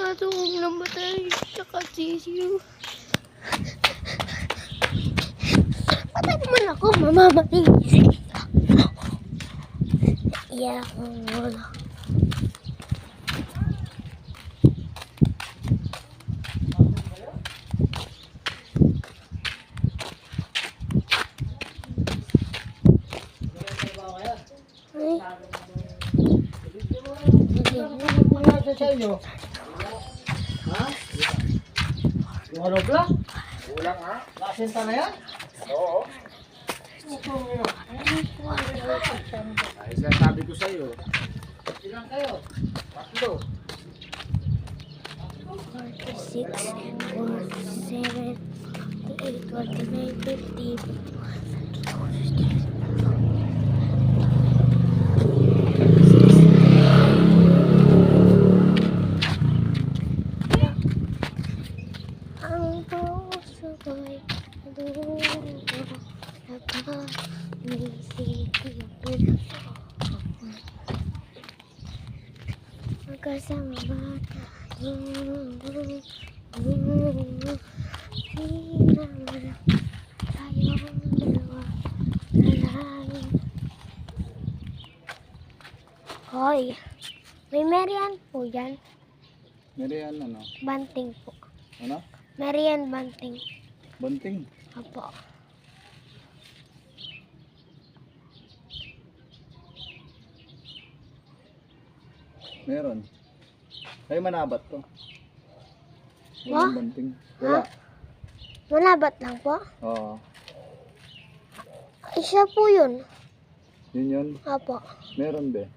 Kaso huwag namatay siya kasisiyo. Patay naman ako, mamamatay. Iyak ako wala. Sa inyo? Ha? Yung ano ba? Kulang ha? Lasinta na yan? Oo. Ay, sabi ko sa'yo. Ilan kayo? 3. 46, 47, 48, 49, 50. Ang puso ko'y naduro, napaka-nisipin. Magkasama ba tayo? Hindi naman tayong dalawa lalayo. Hoy, may merian po yan. Merian ano? Banting po. Ano? Merian banting. Bunting. Apo. Meron. Ay, manabat to. Ha? Walang bunting. Wala. Manabat lang po? Oo. Isa po yun. Yun yun. Apo. Meron be.